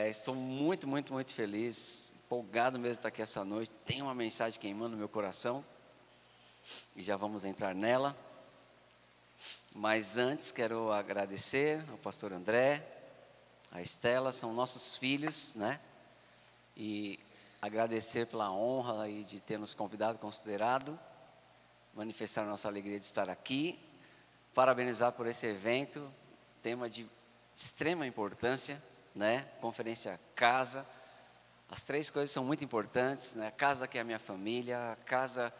Estou muito, muito, muito feliz, empolgado mesmo de estar aqui essa noite. Tem uma mensagem queimando no meu coração e já vamos entrar nela. Mas antes quero agradecer ao pastor André, a Estela, são nossos filhos, né? E agradecer pela honra aí de ter nos convidado, considerado, manifestar nossa alegria de estar aqui, parabenizar por esse evento, tema de extrema importância, né? Conferência Casa, as três coisas são muito importantes, né? A casa que é a minha família, a casa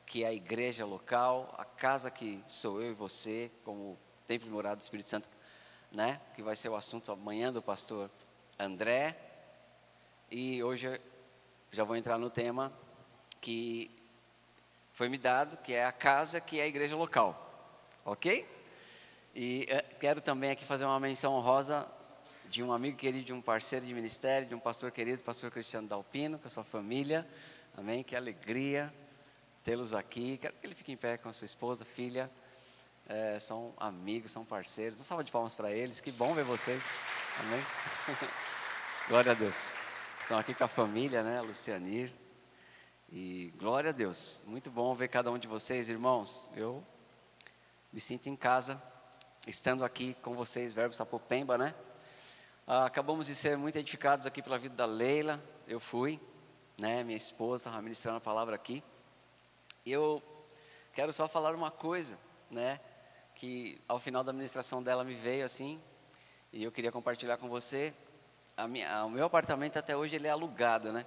que é a igreja local, a casa que sou eu e você, como templo e morada do Espírito Santo, né? Que vai ser o assunto amanhã do pastor André. E hoje eu já vou entrar no tema que foi me dado, que é a casa que é a igreja local, ok? E quero também aqui fazer uma menção honrosa de um amigo querido, de um parceiro de ministério, de um pastor querido, pastor Cristiano Dalpino, com a sua família, amém? Que alegria tê-los aqui. Quero que ele fique em pé com a sua esposa, filha, são amigos, são parceiros. Uma salva de palmas para eles, que bom ver vocês, amém? Glória a Deus. Estão aqui com a família, né, Lucianir, e glória a Deus, muito bom ver cada um de vocês, irmãos. Eu me sinto em casa, estando aqui com vocês, Verbo Sapopemba, né? Acabamos de ser muito edificados aqui pela vida da Leila. Eu fui, né? Minha esposa estava ministrando a palavra aqui. Eu quero só falar uma coisa, né? Que ao final da ministração dela me veio assim, e eu queria compartilhar com você. O meu apartamento até hoje ele é alugado, né?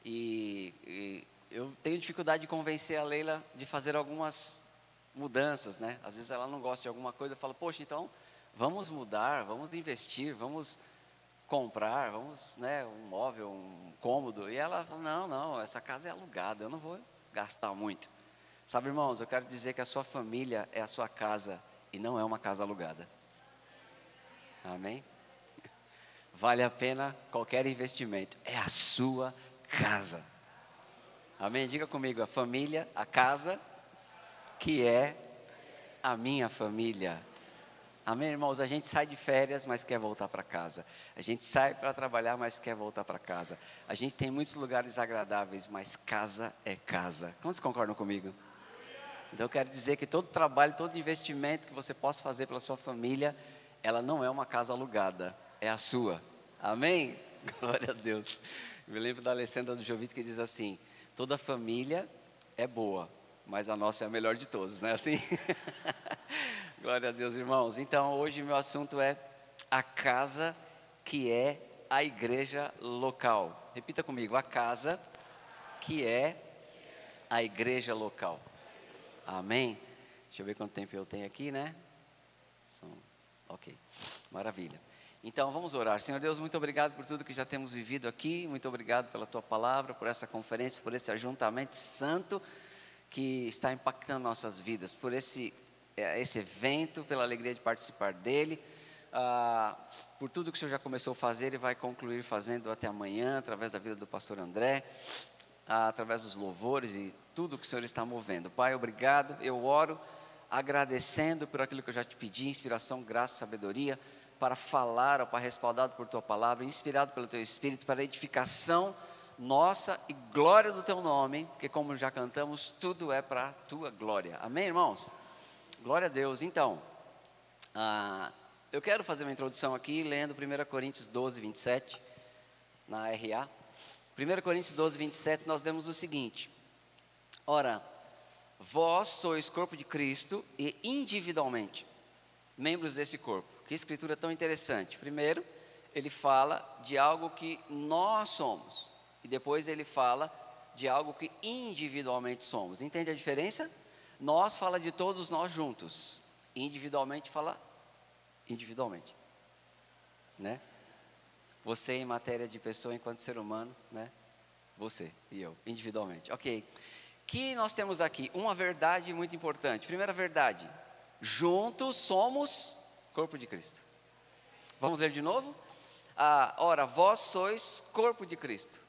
E eu tenho dificuldade de convencer a Leila de fazer algumas mudanças, né? Às vezes ela não gosta de alguma coisa, eu falo, poxa, então vamos mudar, vamos investir, vamos comprar, vamos, né, um móvel, um cômodo. E ela fala, não, essa casa é alugada, eu não vou gastar muito. Sabe, irmãos, eu quero dizer que a sua família é a sua casa e não é uma casa alugada. Amém? Vale a pena qualquer investimento, é a sua casa. Amém? Diga comigo, a família, a casa que é a minha família. Amém, irmãos? A gente sai de férias, mas quer voltar para casa. A gente sai para trabalhar, mas quer voltar para casa. A gente tem muitos lugares agradáveis, mas casa é casa. Quantos concordam comigo? Então eu quero dizer que todo trabalho, todo investimento que você possa fazer pela sua família, ela não é uma casa alugada, é a sua. Amém? Glória a Deus. Eu me lembro da Alessandra do Jovito que diz assim, toda família é boa, mas a nossa é a melhor de todos, não é assim? Glória a Deus, irmãos. Então, hoje meu assunto é a casa que é a igreja local. Repita comigo, a casa que é a igreja local. Amém? Deixa eu ver quanto tempo eu tenho aqui, né? Ok, maravilha. Então, vamos orar. Senhor Deus, muito obrigado por tudo que já temos vivido aqui. Muito obrigado pela Tua palavra, por essa conferência, por esse ajuntamento santo que está impactando nossas vidas, por esse evento, pela alegria de participar dele, por tudo que o Senhor já começou a fazer e vai concluir fazendo até amanhã, através da vida do pastor André, através dos louvores e tudo que o Senhor está movendo. Pai, obrigado, eu oro agradecendo por aquilo que eu já te pedi, inspiração, graça, sabedoria, para falar, ó Pai, respaldado por Tua palavra, inspirado pelo Teu Espírito, para edificação nossa e glória do Teu nome, porque como já cantamos, tudo é para a Tua glória. Amém, irmãos? Glória a Deus. Então, eu quero fazer uma introdução aqui, lendo 1 Coríntios 12, 27, na RA. 1 Coríntios 12, 27, nós lemos o seguinte: ora, vós sois corpo de Cristo e individualmente membros desse corpo. Que escritura tão interessante. Primeiro, ele fala de algo que nós somos, e depois ele fala de algo que individualmente somos. Entende a diferença? Nós fala de todos nós juntos, individualmente fala individualmente, né? Você em matéria de pessoa enquanto ser humano, né? Você e eu, individualmente, ok. Que nós temos aqui uma verdade muito importante. Primeira verdade, juntos somos corpo de Cristo. Vamos ler de novo? Ora, vós sois corpo de Cristo.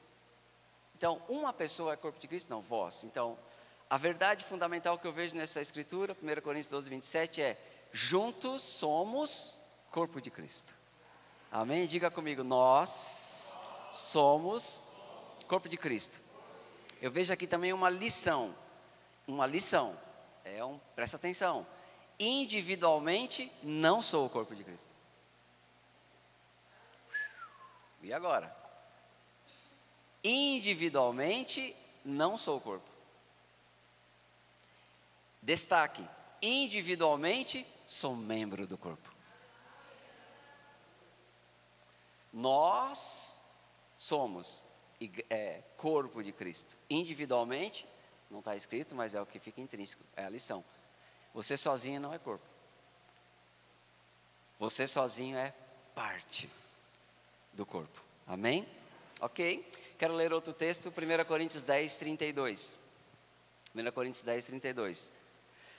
Então, uma pessoa é corpo de Cristo? Não, vós. Então, a verdade fundamental que eu vejo nessa escritura, 1 Coríntios 12, 27, é: juntos somos corpo de Cristo. Amém? Diga comigo, nós somos corpo de Cristo. Eu vejo aqui também uma lição. Presta atenção. Individualmente, não sou o corpo de Cristo. E agora? Individualmente, não sou o corpo. Destaque: individualmente, sou membro do corpo. Nós somos corpo de Cristo. Individualmente, não está escrito, mas é o que fica intrínseco, é a lição. Você sozinho não é corpo. Você sozinho é parte do corpo. Amém? Ok? Quero ler outro texto, 1 Coríntios 10, 32. 1 Coríntios 10, 32.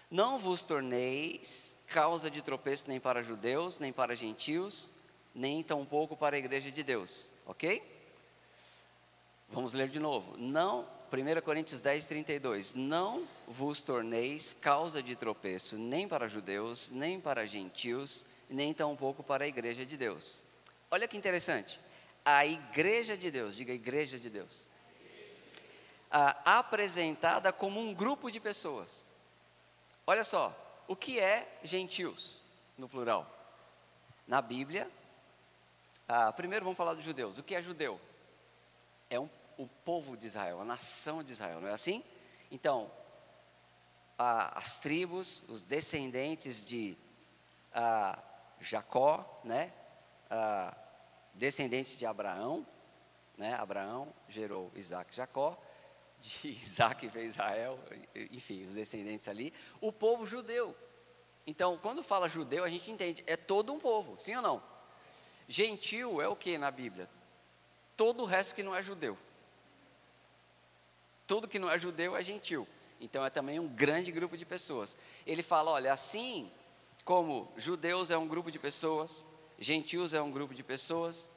Não vos torneis causa de tropeço nem para judeus, nem para gentios, nem tampouco para a igreja de Deus. Ok? Vamos ler de novo. 1 Coríntios 10, 32. Não vos torneis causa de tropeço nem para judeus, nem para gentios, nem tampouco para a igreja de Deus. Olha que interessante. A igreja de Deus, diga igreja de Deus, apresentada como um grupo de pessoas. Olha só, o que é gentios, no plural? Na Bíblia, primeiro vamos falar dos judeus. O que é judeu? É o povo de Israel, a nação de Israel, não é assim? Então, as tribos, os descendentes de Jacó, né? Descendentes de Abraão, né? Abraão gerou Isaac e Jacó, de Isaac veio Israel, enfim, os descendentes ali, o povo judeu. Então, quando fala judeu, a gente entende, é todo um povo, sim ou não? Gentil é o que na Bíblia? Todo o resto que não é judeu. Tudo que não é judeu é gentil. Então é também um grande grupo de pessoas. Ele fala, olha, assim como judeus é um grupo de pessoas, gentios é um grupo de pessoas,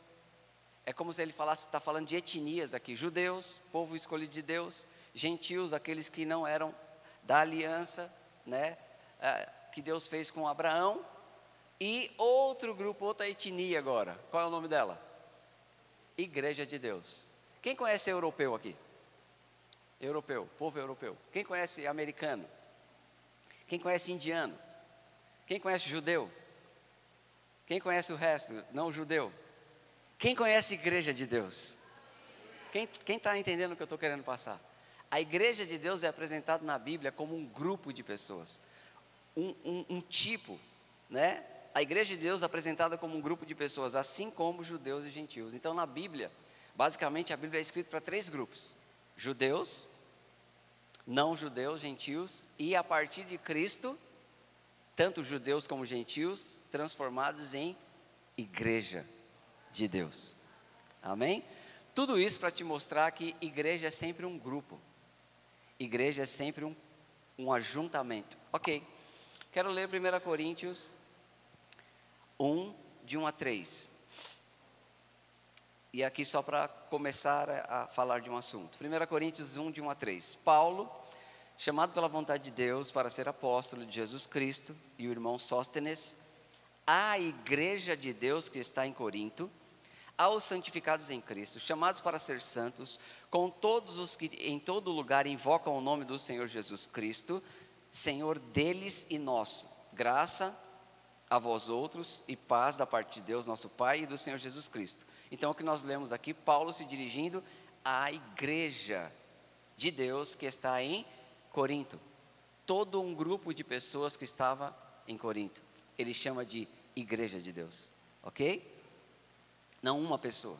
é como se ele falasse, está falando de etnias aqui, judeus, povo escolhido de Deus, gentios, aqueles que não eram da aliança, né, que Deus fez com Abraão, e outro grupo, outra etnia agora, qual é o nome dela? Igreja de Deus. Quem conhece europeu aqui? Europeu, povo europeu. Quem conhece americano? Quem conhece indiano? Quem conhece judeu? Quem conhece o resto, não judeu? Quem conhece a igreja de Deus? Quem está entendendo o que eu estou querendo passar? A igreja de Deus é apresentada na Bíblia como um grupo de pessoas, um tipo, né? A igreja de Deus é apresentada como um grupo de pessoas, assim como judeus e gentios. Então na Bíblia, basicamente a Bíblia é escrita para 3 grupos: judeus, não judeus, gentios, e a partir de Cristo, tanto judeus como gentios, transformados em igreja de Deus. Amém? Tudo isso para te mostrar que igreja é sempre um grupo. Igreja é sempre um ajuntamento. Ok, quero ler 1 Coríntios 1, de 1 a 3. E aqui só para começar a falar de um assunto. 1 Coríntios 1, de 1 a 3. Paulo, chamado pela vontade de Deus para ser apóstolo de Jesus Cristo, e o irmão Sóstenes, à igreja de Deus que está em Corinto, aos santificados em Cristo, chamados para ser santos, com todos os que em todo lugar invocam o nome do Senhor Jesus Cristo, Senhor deles e nosso. Graça a vós outros e paz da parte de Deus, nosso Pai, e do Senhor Jesus Cristo. Então, o que nós lemos aqui, Paulo se dirigindo à igreja de Deus que está em Corinto. Todo um grupo de pessoas que estava em Corinto. Ele chama de igreja de Deus, ok? Não uma pessoa.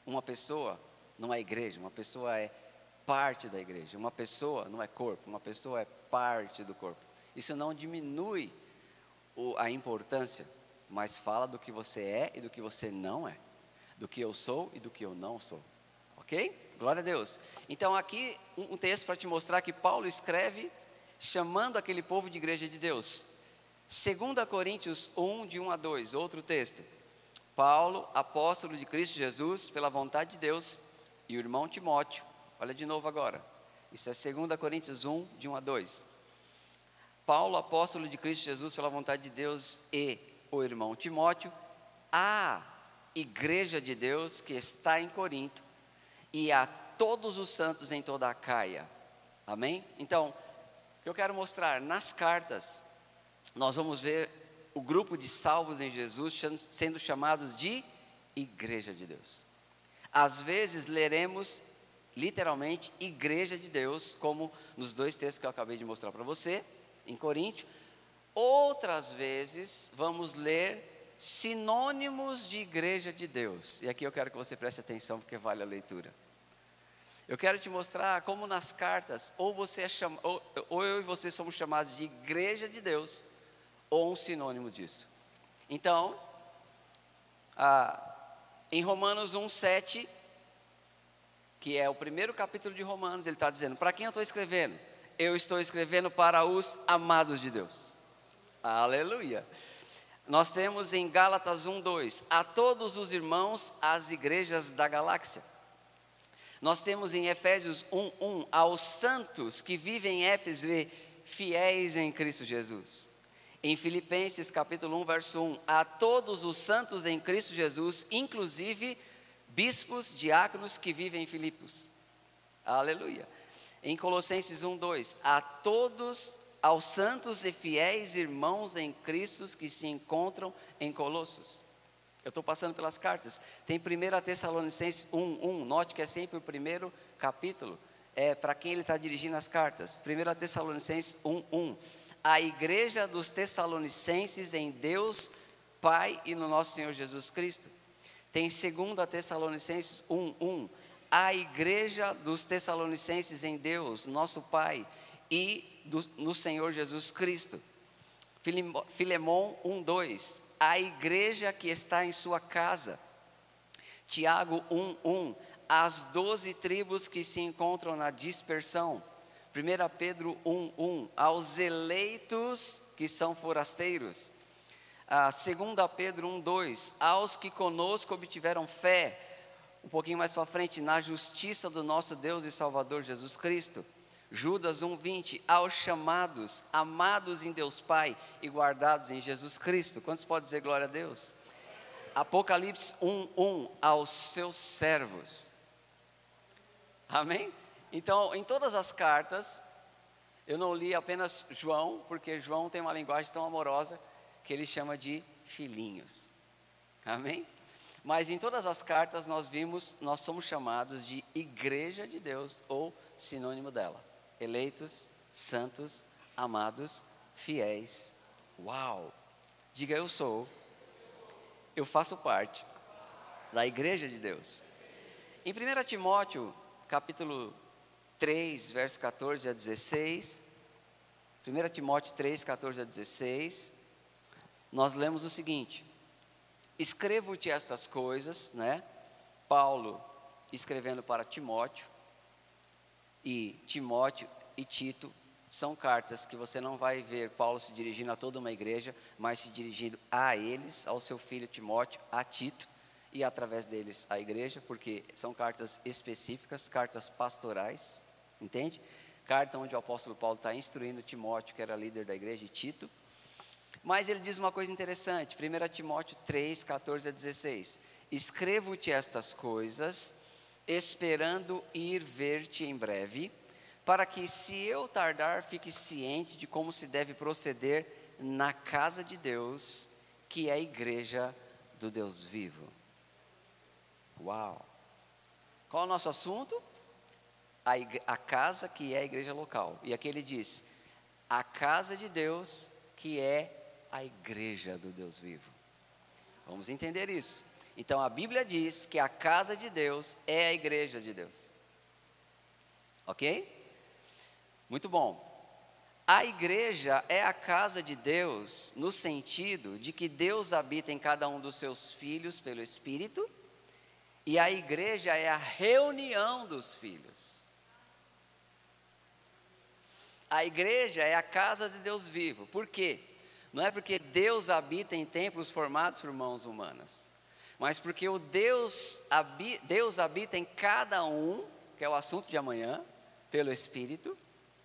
Uma pessoa não é igreja, uma pessoa é parte da igreja. Uma pessoa não é corpo, uma pessoa é parte do corpo. Isso não diminui a importância, mas fala do que você é e do que você não é. Do que eu sou e do que eu não sou. Ok? Glória a Deus. Então aqui um texto para te mostrar que Paulo escreve chamando aquele povo de igreja de Deus. 2 Coríntios 1, de 1 a 2, outro texto. Paulo, apóstolo de Cristo Jesus, pela vontade de Deus, e o irmão Timóteo. Olha de novo agora. Isso é 2 Coríntios 1, de 1 a 2. Paulo, apóstolo de Cristo Jesus, pela vontade de Deus, e o irmão Timóteo, à igreja de Deus que está em Corinto e a todos os santos em toda a Caia. Amém? Então, o que eu quero mostrar, nas cartas, nós vamos ver o grupo de salvos em Jesus sendo chamados de igreja de Deus. Às vezes leremos literalmente igreja de Deus, como nos 2 textos que eu acabei de mostrar para você, em Coríntios. Outras vezes vamos ler sinônimos de igreja de Deus. E aqui eu quero que você preste atenção, porque vale a leitura. Eu quero te mostrar como nas cartas, ou eu e você somos chamados de igreja de Deus, ou um sinônimo disso. Então, em Romanos 1:7, que é o primeiro capítulo de Romanos, ele está dizendo, para quem eu estou escrevendo? Eu estou escrevendo para os amados de Deus. Aleluia. Nós temos em Gálatas 1:2, a todos os irmãos, as igrejas da galáxia. Nós temos em Efésios 1:1, aos santos que vivem em Éfeso e fiéis em Cristo Jesus. Em Filipenses capítulo 1, verso 1, a todos os santos em Cristo Jesus, inclusive bispos, diáconos que vivem em Filipos. Aleluia. Em Colossenses 1:2, a todos, aos santos e fiéis irmãos em Cristo que se encontram em Colossos. Eu estou passando pelas cartas. Tem 1 Tessalonicenses 1:1, note que é sempre o primeiro capítulo, para quem ele está dirigindo as cartas. 1 Tessalonicenses 1:1, a igreja dos Tessalonicenses em Deus Pai e no nosso Senhor Jesus Cristo. Tem 2 Tessalonicenses 1:1, a igreja dos Tessalonicenses em Deus, nosso Pai, e no Senhor Jesus Cristo. Filemon 1:2, a igreja que está em sua casa. Tiago 1:1, as 12 tribos que se encontram na dispersão. 1 Pedro 1:1, aos eleitos que são forasteiros. 2 Pedro 1:2, aos que conosco obtiveram fé. Um pouquinho mais para frente, na justiça do nosso Deus e Salvador Jesus Cristo. Judas 1:20, aos chamados, amados em Deus Pai e guardados em Jesus Cristo. Quantos podem dizer glória a Deus? Apocalipse 1:1, aos seus servos. Amém? Então, em todas as cartas, eu não li apenas João, porque João tem uma linguagem tão amorosa que ele chama de filhinhos. Amém? Mas em todas as cartas nós somos chamados de igreja de Deus, ou sinônimo dela. Eleitos, santos, amados, fiéis. Uau! Diga, eu faço parte da igreja de Deus. Em 1 Timóteo, capítulo 3, verso 14 a 16, 1 Timóteo 3, 14 a 16, nós lemos o seguinte: escrevo-te estas coisas, Paulo escrevendo para Timóteo, e Timóteo e Tito são cartas que você não vai ver Paulo se dirigindo a toda uma igreja, mas se dirigindo a eles, ao seu filho Timóteo, a Tito, e através deles à igreja, porque são cartas específicas, cartas pastorais, entende? Carta onde o apóstolo Paulo está instruindo Timóteo, que era líder da igreja, e Tito. Mas ele diz uma coisa interessante, 1 Timóteo 3, 14 a 16, escrevo-te estas coisas, esperando ir ver-te em breve, para que, se eu tardar, fique ciente de como se deve proceder na casa de Deus, que é a igreja do Deus vivo. Uau! Qual é o nosso assunto? A casa que é a igreja local. E aqui ele diz, a casa de Deus, que é a igreja do Deus vivo. Vamos entender isso. Então a Bíblia diz que a casa de Deus é a igreja de Deus. Ok? Muito bom. A igreja é a casa de Deus no sentido de que Deus habita em cada um dos seus filhos pelo Espírito, e a igreja é a reunião dos filhos. A igreja é a casa de Deus vivo. Por quê? Não é porque Deus habita em templos formados por mãos humanas, mas porque Deus habita em cada um, que é o assunto de amanhã, pelo Espírito,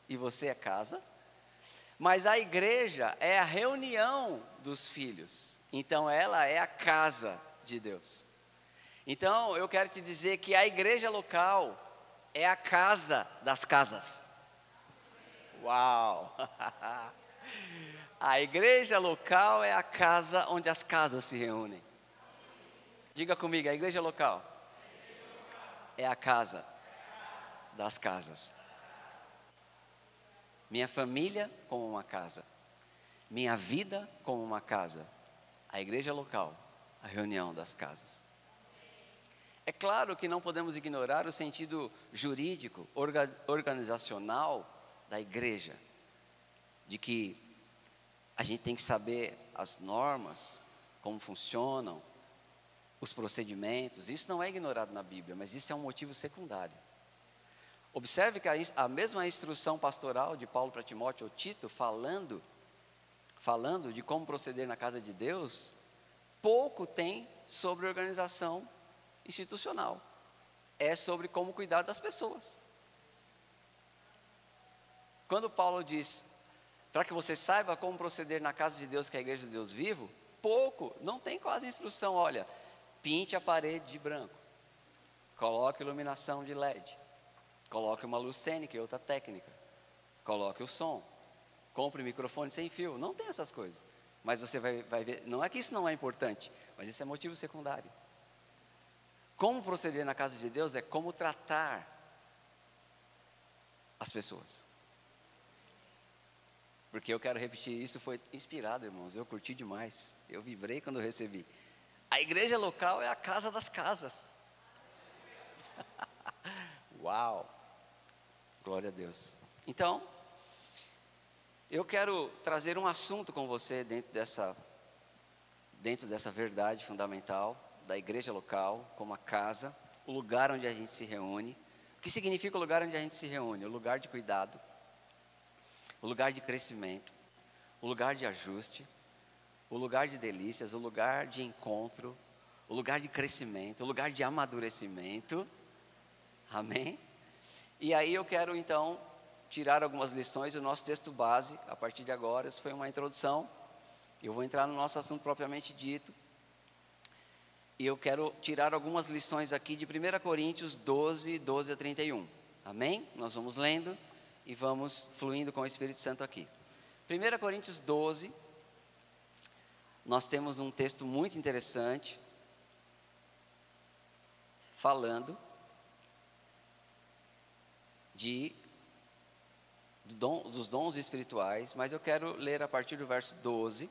e você é casa. Mas a igreja é a reunião dos filhos, então ela é a casa de Deus. Então, eu quero te dizer que a igreja local é a casa das casas. Uau! A igreja local é a casa onde as casas se reúnem. Diga comigo, a igreja local é a casa das casas. Minha família como uma casa. Minha vida como uma casa. A igreja local, a reunião das casas. É claro que não podemos ignorar o sentido jurídico, organizacional da igreja. De que a gente tem que saber as normas, como funcionam, os procedimentos. Isso não é ignorado na Bíblia, mas isso é um motivo secundário. Observe que a mesma instrução pastoral de Paulo para Timóteo ou Tito, falando de como proceder na casa de Deus, pouco tem sobre organização institucional. É sobre como cuidar das pessoas. Quando Paulo diz, para que você saiba como proceder na casa de Deus, que é a igreja de Deus vivo, pouco, não tem quase instrução. Olha, pinte a parede de branco, coloque iluminação de LED, coloque uma luz cênica e outra técnica, coloque o som, compre microfone sem fio. Não tem essas coisas, mas você vai ver, não é que isso não é importante, mas isso é motivo secundário. Como proceder na casa de Deus é como tratar as pessoas. Porque eu quero repetir, isso foi inspirado, irmãos, eu curti demais, eu vibrei quando eu recebi. A igreja local é a casa das casas. Uau! Glória a Deus. Então, eu quero trazer um assunto com você dentro dessa verdade fundamental da igreja local, como a casa, o lugar onde a gente se reúne. O que significa o lugar onde a gente se reúne? O lugar de cuidado, o lugar de crescimento, o lugar de ajuste, o lugar de delícias, o lugar de encontro, o lugar de crescimento, o lugar de amadurecimento. Amém? E aí eu quero então tirar algumas lições do nosso texto base, a partir de agora. Isso foi uma introdução, eu vou entrar no nosso assunto propriamente dito. E eu quero tirar algumas lições aqui de 1 Coríntios 12, 12 a 31. Amém? Nós vamos lendo e vamos fluindo com o Espírito Santo aqui. 1 Coríntios 12, nós temos um texto muito interessante, falando dos dons espirituais, mas eu quero ler a partir do verso 12,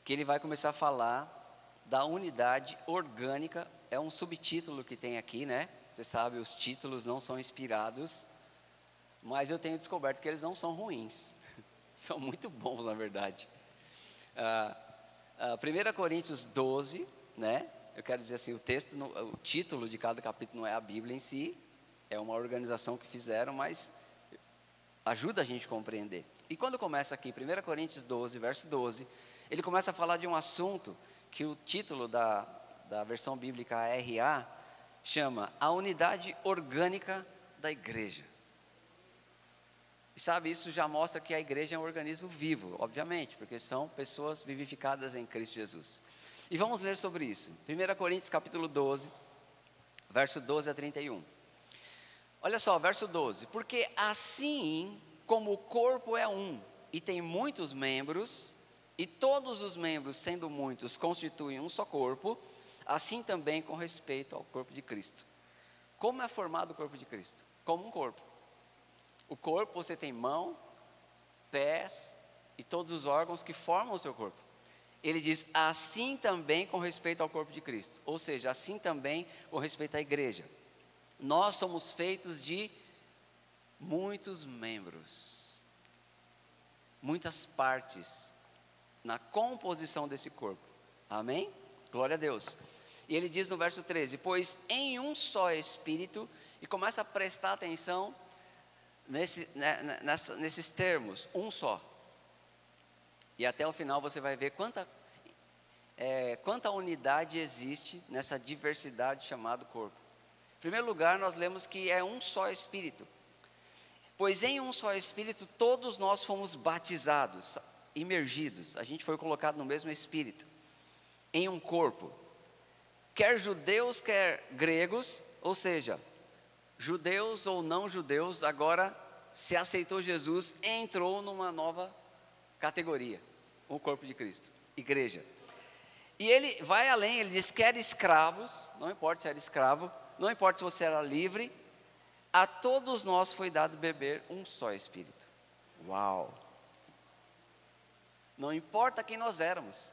que ele vai começar a falar da unidade orgânica. É um subtítulo que tem aqui, né? Você sabe, os títulos não são inspirados, mas eu tenho descoberto que eles não são ruins, são muito bons na verdade. 1 Coríntios 12, né? Eu quero dizer assim, o título de cada capítulo não é a Bíblia em si, é uma organização que fizeram, mas ajuda a gente a compreender. E quando começa aqui, 1 Coríntios 12, verso 12, ele começa a falar de um assunto que o título da versão bíblica RA chama a unidade orgânica da igreja. E sabe, isso já mostra que a igreja é um organismo vivo, obviamente, porque são pessoas vivificadas em Cristo Jesus. E vamos ler sobre isso. 1 Coríntios capítulo 12, verso 12 a 31. Olha só, verso 12. Porque assim como o corpo é um e tem muitos membros, e todos os membros, sendo muitos, constituem um só corpo, assim também com respeito ao corpo de Cristo. Como é formado o corpo de Cristo? Como um corpo. O corpo, você tem mão, pés e todos os órgãos que formam o seu corpo. Ele diz, assim também com respeito ao corpo de Cristo. Ou seja, assim também com respeito à igreja. Nós somos feitos de muitos membros, muitas partes na composição desse corpo. Amém? Glória a Deus. E ele diz no verso 13, pois em um só Espírito, e começa a prestar atenção nesses termos, um só. E até o final você vai ver quanta unidade existe nessa diversidade chamada corpo. Em primeiro lugar, nós lemos que é um só Espírito. Pois em um só Espírito todos nós fomos batizados, imergidos. A gente foi colocado no mesmo Espírito, em um corpo. quer judeus, quer gregos, ou seja, judeus ou não judeus, agora se aceitou Jesus, entrou numa nova categoria, o corpo de Cristo, igreja. E ele vai além, ele diz, quer escravos, não importa se era escravo, não importa se você era livre, a todos nós foi dado beber um só Espírito. Uau! Não importa quem nós éramos,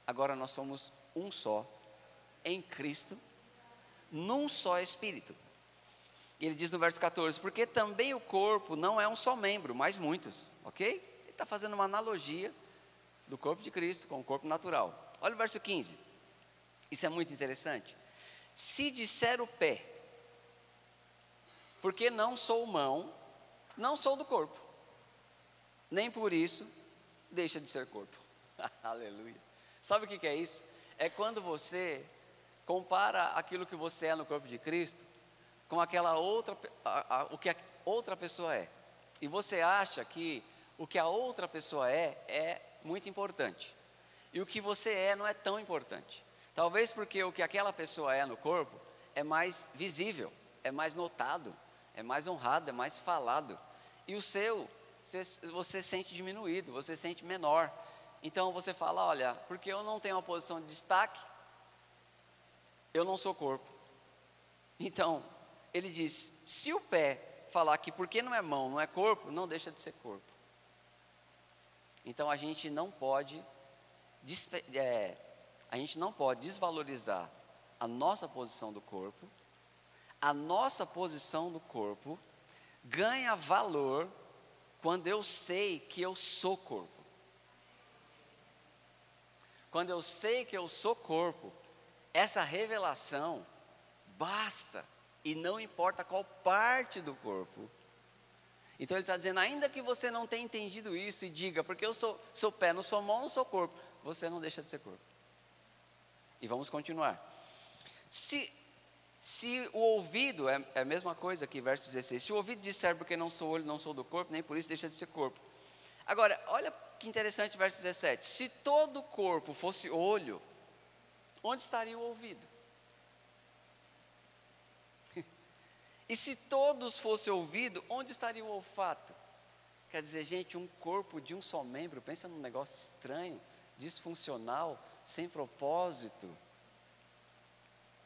agora nós somos um só, em Cristo, num só Espírito. E ele diz no verso 14, porque também o corpo não é um só membro, mas muitos, ok? Ele está fazendo uma analogia do corpo de Cristo com o corpo natural. Olha o verso 15, isso é muito interessante. Se disser o pé, porque não sou mão, não sou do corpo, nem por isso deixa de ser corpo. Aleluia. Sabe o que é isso? É quando você compara aquilo que você é no corpo de Cristo com aquela outra, o que a outra pessoa é. E você acha que o que a outra pessoa é muito importante. E o que você é não é tão importante. Talvez porque o que aquela pessoa é no corpo é mais visível, é mais notado, é mais honrado, é mais falado. E o seu, você sente diminuído, você sente menor. Então você fala, olha, porque eu não tenho uma posição de destaque, eu não sou corpo. Então, ele diz, se o pé falar que porque não é mão, não é corpo, não deixa de ser corpo. Então a gente não pode desvalorizar a nossa posição do corpo. A nossa posição do corpo ganha valor quando eu sei que eu sou corpo. Quando eu sei que eu sou corpo, essa revelação basta, e não importa qual parte do corpo. Então ele está dizendo, ainda que você não tenha entendido isso e diga, porque eu sou pé, não sou mão, não sou corpo, você não deixa de ser corpo. E vamos continuar. Se o ouvido, é a mesma coisa aqui, verso 16, se o ouvido disser porque não sou olho, não sou do corpo, nem por isso deixa de ser corpo. Agora, olha que interessante verso 17, se todo o corpo fosse olho, onde estaria o ouvido? E se todos fossem ouvido, onde estaria o olfato? Quer dizer, gente, um corpo de um só membro, pensa num negócio estranho, disfuncional, sem propósito.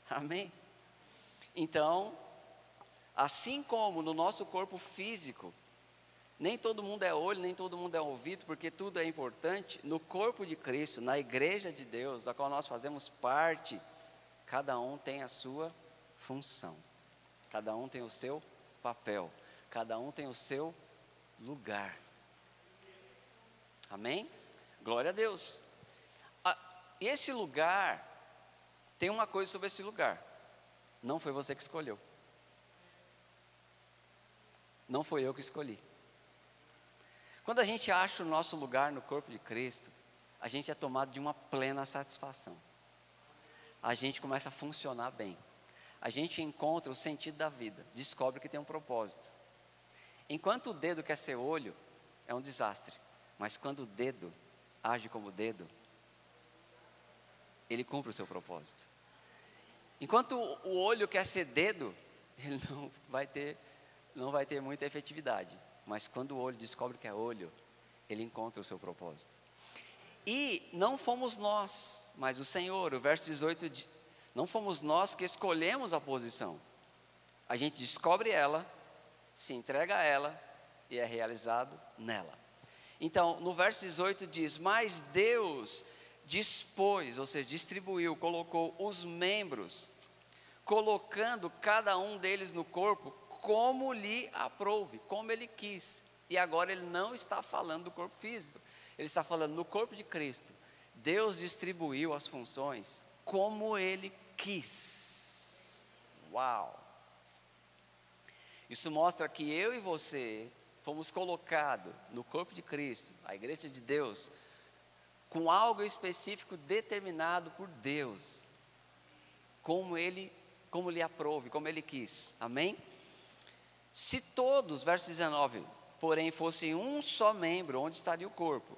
Amém? Então, assim como no nosso corpo físico, nem todo mundo é olho, nem todo mundo é ouvido, porque tudo é importante, no corpo de Cristo, na igreja de Deus, da qual nós fazemos parte, cada um tem a sua função. Cada um tem o seu papel, cada um tem o seu lugar. Amém? Glória a Deus. E esse lugar, tem uma coisa sobre esse lugar, não foi você que escolheu. Não foi eu que escolhi. Quando a gente acha o nosso lugar no corpo de Cristo, a gente é tomado de uma plena satisfação. A gente começa a funcionar bem. A gente encontra o sentido da vida, descobre que tem um propósito. Enquanto o dedo quer ser olho, é um desastre. Mas quando o dedo age como dedo, ele cumpre o seu propósito. Enquanto o olho quer ser dedo, ele não vai ter muita efetividade. Mas quando o olho descobre que é olho, ele encontra o seu propósito. E não fomos nós, mas o Senhor, o verso 18 diz, não fomos nós que escolhemos a posição. A gente descobre ela, se entrega a ela e é realizado nela. Então, no verso 18 diz, mas Deus dispôs, ou seja, distribuiu, colocou os membros, colocando cada um deles no corpo, como lhe aprouve, como ele quis. E agora ele não está falando do corpo físico, ele está falando no corpo de Cristo. Deus distribuiu as funções como ele quis. Uau! Isso mostra que eu e você fomos colocados no corpo de Cristo, a igreja de Deus, com algo específico determinado por Deus, como lhe aprouve, como ele quis. Amém? Se todos, verso 19, porém fossem um só membro, onde estaria o corpo?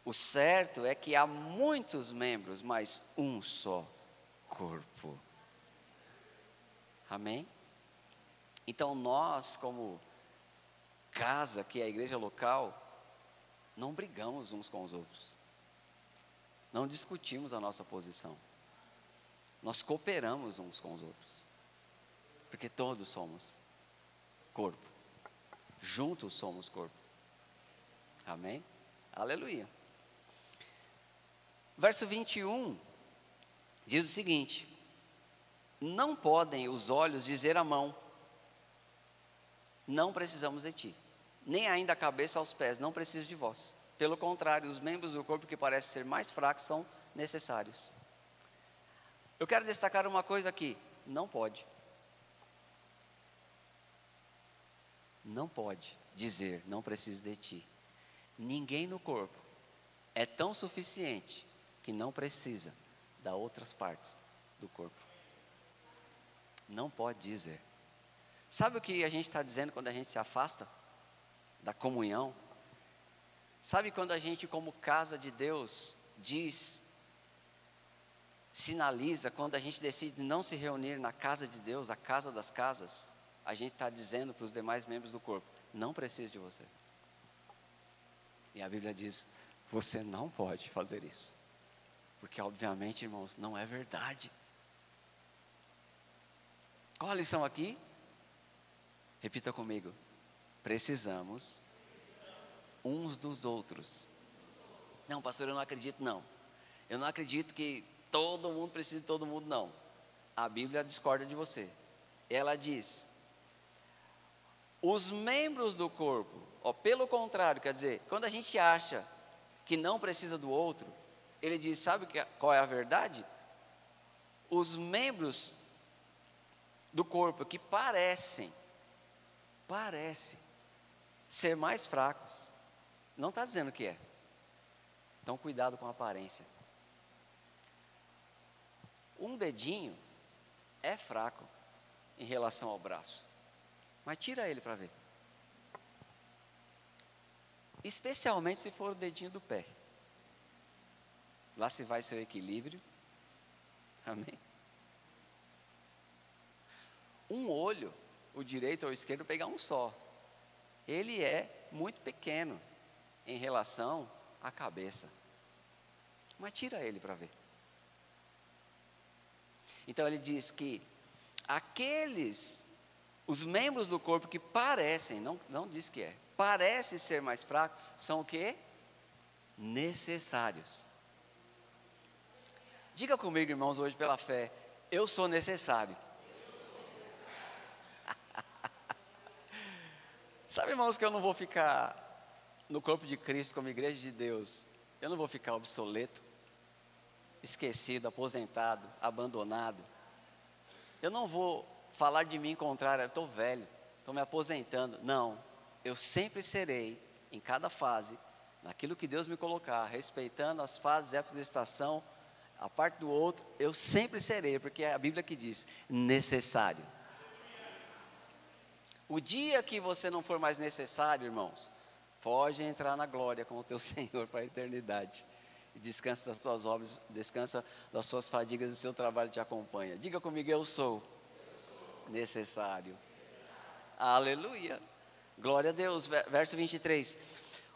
O certo é que há muitos membros, mas um só corpo. Amém? Então nós, como casa, que é a igreja local, não brigamos uns com os outros. Não discutimos a nossa posição. Nós cooperamos uns com os outros. Porque todos somos corpo. Juntos somos corpo. Amém? Aleluia. Verso 21 diz o seguinte: não podem os olhos dizer à mão, não precisamos de ti, nem ainda a cabeça aos pés, não preciso de vós. Pelo contrário, os membros do corpo que parecem ser mais fracos são necessários. Eu quero destacar uma coisa aqui: não pode. Não pode dizer, não preciso de ti. Ninguém no corpo é tão suficiente que não precisa das outras partes do corpo. Não pode dizer. Sabe o que a gente está dizendo quando a gente se afasta da comunhão? Sabe quando a gente, como casa de Deus, diz, sinaliza, quando a gente decide não se reunir na casa de Deus, a casa das casas, a gente está dizendo para os demais membros do corpo: não preciso de você. E a Bíblia diz: você não pode fazer isso. Porque obviamente, irmãos, não é verdade. Qual a lição aqui? Repita comigo: precisamos uns dos outros. Não, pastor, eu não acredito não. Eu não acredito que todo mundo precisa de todo mundo, não. A Bíblia discorda de você. Ela diz: os membros do corpo, pelo contrário, quer dizer, quando a gente acha que não precisa do outro, ele diz, sabe qual é a verdade? Os membros do corpo que parecem ser mais fracos, não está dizendo que é. Então cuidado com a aparência. Um dedinho é fraco em relação ao braço, mas tira ele para ver. Especialmente se for o dedinho do pé. Lá se vai seu equilíbrio. Amém? Um olho, o direito ou o esquerdo, pegar um só. Ele é muito pequeno em relação à cabeça. Mas tira ele para ver. Então ele diz que os membros do corpo que parecem, não diz que é, parece ser mais fracos, são o quê? Necessários. Diga comigo, irmãos, hoje pela fé: eu sou necessário. Sabe, irmãos, que eu não vou ficar no corpo de Cristo como igreja de Deus, eu não vou ficar obsoleto, esquecido, aposentado, abandonado. Eu não vou falar de mim contrário, eu estou velho, estou me aposentando. Não, eu sempre serei, em cada fase, naquilo que Deus me colocar, respeitando as fases, épocas de estação, a parte do outro, eu sempre serei, porque é a Bíblia que diz, necessário. O dia que você não for mais necessário, irmãos, pode entrar na glória com o teu Senhor para a eternidade. E descansa das tuas obras, descansa das suas fadigas, o seu trabalho te acompanha. Diga comigo: eu sou necessário. Aleluia. Glória a Deus. Verso 23.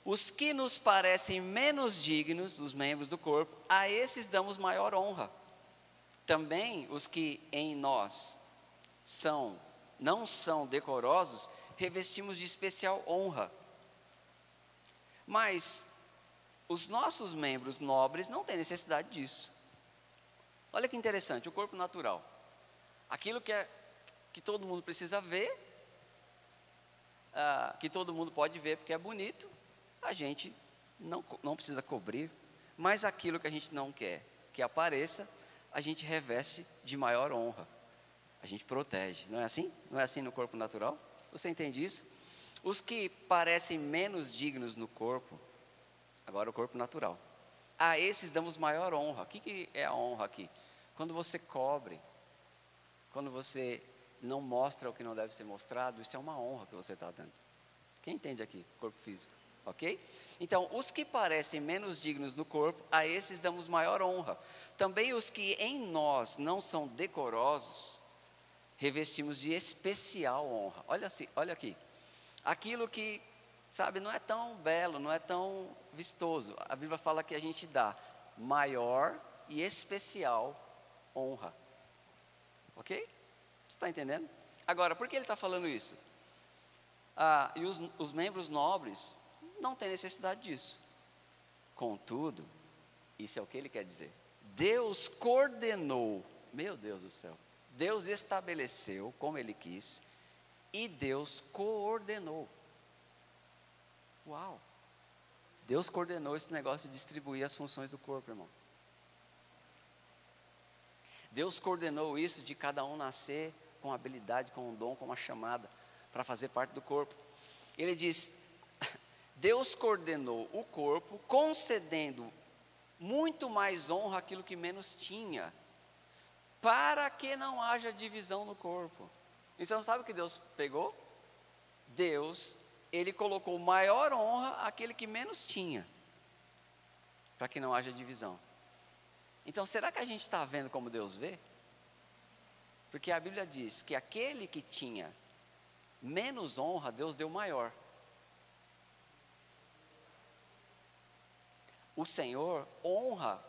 Os que nos parecem menos dignos, os membros do corpo, a esses damos maior honra. Também os que em nós não são decorosos, revestimos de especial honra. Mas os nossos membros nobres não têm necessidade disso. Olha que interessante, o corpo natural. Aquilo que todo mundo precisa ver, que todo mundo pode ver porque é bonito, a gente não precisa cobrir. Mas aquilo que a gente não quer que apareça, a gente reveste de maior honra. A gente protege, não é assim? Não é assim no corpo natural? Você entende isso? Os que parecem menos dignos no corpo, agora o corpo natural, a esses damos maior honra. O que é a honra aqui? Quando você cobre, quando você não mostra o que não deve ser mostrado, isso é uma honra que você está dando. Quem entende aqui? Corpo físico. ok? Então, os que parecem menos dignos do corpo, a esses damos maior honra. Também os que em nós não são decorosos, revestimos de especial honra. Olha aqui, aquilo que, sabe, não é tão belo, não é tão vistoso. A Bíblia fala que a gente dá maior e especial honra. Ok? Você está entendendo? Agora, por que ele está falando isso? E os membros nobres não têm necessidade disso. Contudo, isso é o que ele quer dizer. Deus coordenou, meu Deus do céu, Deus estabeleceu como ele quis e Deus coordenou. Uau! Deus coordenou esse negócio de distribuir as funções do corpo, irmão. Deus coordenou isso de cada um nascer com habilidade, com um dom, com uma chamada, para fazer parte do corpo. Ele diz, Deus coordenou o corpo, concedendo muito mais honra àquilo que menos tinha, para que não haja divisão no corpo. Então sabe o que Deus pegou? Deus, ele colocou maior honra àquele que menos tinha, para que não haja divisão. Então será que a gente está vendo como Deus vê? Porque a Bíblia diz que aquele que tinha menos honra, Deus deu maior. O Senhor honra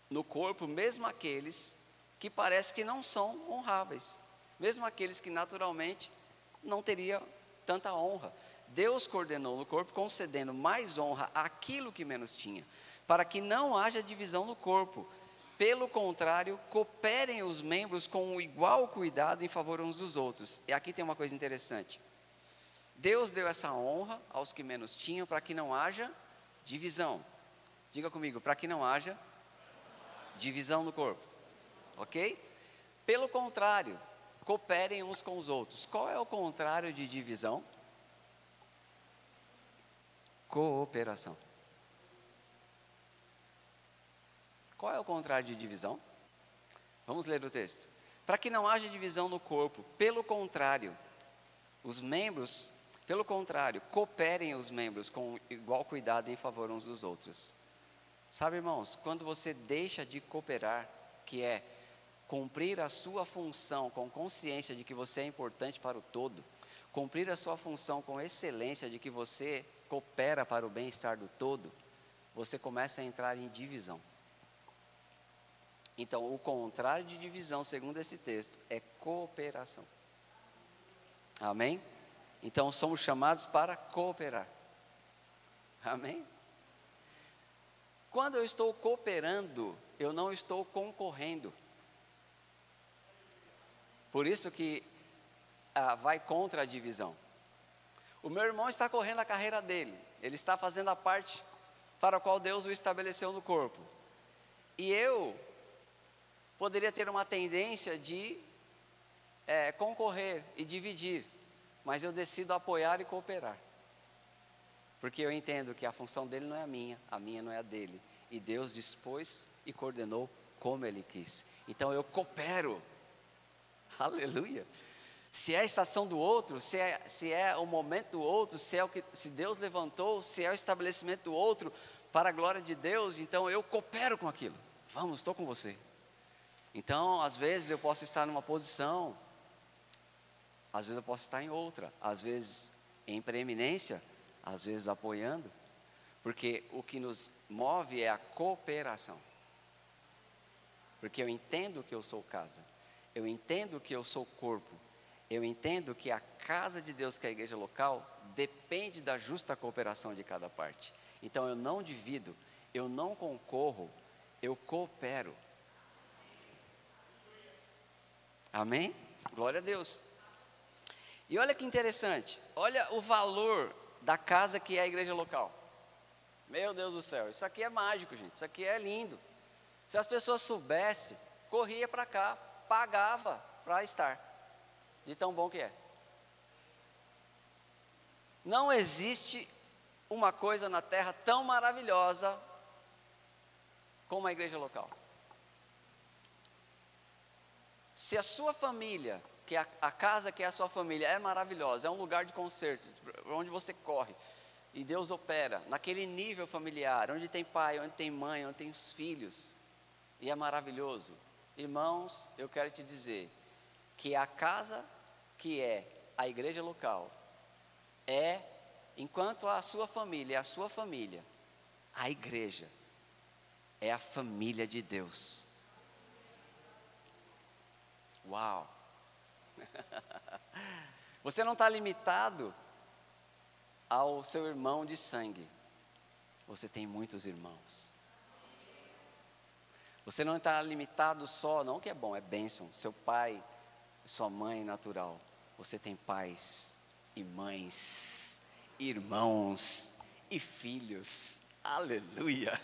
no corpo mesmo aqueles que parece que não são honráveis, mesmo aqueles que naturalmente não teriam tanta honra. Deus coordenou no corpo, concedendo mais honra àquilo que menos tinha, para que não haja divisão no corpo. Pelo contrário, cooperem os membros com igual cuidado em favor uns dos outros. E aqui tem uma coisa interessante. Deus deu essa honra aos que menos tinham, para que não haja divisão. Diga comigo, para que não haja divisão no corpo. Ok? Pelo contrário, cooperem uns com os outros. Qual é o contrário de divisão? Cooperação. Qual é o contrário de divisão? Vamos ler o texto. Para que não haja divisão no corpo, pelo contrário, cooperem os membros com igual cuidado em favor uns dos outros. Sabe, irmãos, quando você deixa de cooperar, que é cumprir a sua função com consciência de que você é importante para o todo, cumprir a sua função com excelência de que você coopera para o bem-estar do todo, você começa a entrar em divisão. Então, o contrário de divisão, segundo esse texto, é cooperação. Amém? Então, somos chamados para cooperar. Amém? Quando eu estou cooperando, eu não estou concorrendo. Por isso que vai contra a divisão. O meu irmão está correndo a carreira dele. Ele está fazendo a parte para a qual Deus o estabeleceu no corpo. E eu poderia ter uma tendência de concorrer e dividir, mas eu decido apoiar e cooperar, porque eu entendo que a função dele não é a minha não é a dele, e Deus dispôs e coordenou como Ele quis. Então eu coopero, aleluia. Se é a estação do outro, se é o momento do outro, se Deus levantou, se é o estabelecimento do outro para a glória de Deus, então eu coopero com aquilo. Vamos, estou com você. Então, às vezes eu posso estar numa posição, às vezes eu posso estar em outra, às vezes em preeminência, às vezes apoiando, porque o que nos move é a cooperação. Porque eu entendo que eu sou casa, eu entendo que eu sou corpo, eu entendo que a casa de Deus, que é a igreja local, depende da justa cooperação de cada parte. Então eu não divido, eu não concorro, eu coopero. Amém? Glória a Deus. E olha que interessante, olha o valor da casa que é a igreja local. Meu Deus do céu, isso aqui é mágico, gente, isso aqui é lindo. Se as pessoas soubessem, corria para cá, pagava para estar, de tão bom que é. Não existe uma coisa na terra tão maravilhosa como a igreja local. Se a sua família, que a casa que é a sua família é maravilhosa, é um lugar de concerto, onde você corre, E Deus opera naquele nível familiar, onde tem pai, onde tem mãe, onde tem os filhos. E é maravilhoso. Irmãos, eu quero te dizer que a casa que é a igreja local é, enquanto a sua família é a sua família, a igreja é a família de Deus. Uau! Você não está limitado ao seu irmão de sangue. Você tem muitos irmãos. Você não está limitado só, não que é bom, é bênção. Seu pai, sua mãe natural. Você tem pais e mães, irmãos e filhos. Aleluia!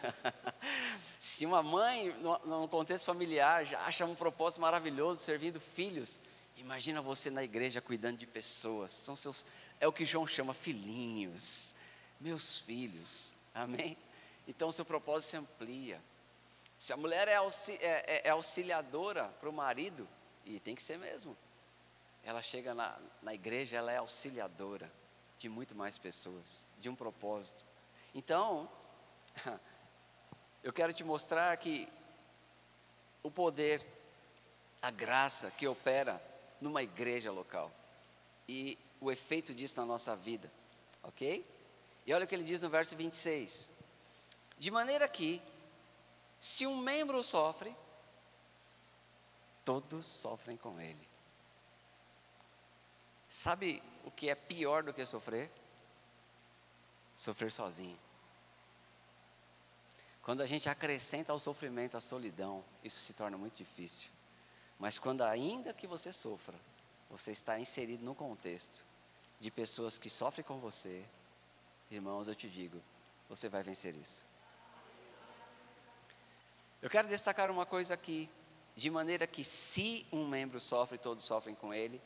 Se uma mãe, no contexto familiar, já acha um propósito maravilhoso servindo filhos, imagina você na igreja cuidando de pessoas. São seus, é o que João chama filhinhos, meus filhos. Amém? Então o seu propósito se amplia. Se a mulher é auxiliadora para o marido, e tem que ser mesmo, ela chega na igreja, ela é auxiliadora de muito mais pessoas, de um propósito. Então, eu quero te mostrar que o poder, a graça que opera numa igreja local e o efeito disso na nossa vida, ok? E olha o que ele diz no verso 26: de maneira que, se um membro sofre, todos sofrem com ele. Sabe o que é pior do que sofrer? Sofrer sozinho. Quando a gente acrescenta ao sofrimento a solidão, isso se torna muito difícil. Mas quando ainda que você sofra, você está inserido no contexto de pessoas que sofrem com você, irmãos, eu te digo, você vai vencer isso. Eu quero destacar uma coisa aqui, de maneira que se um membro sofre, todos sofrem com ele.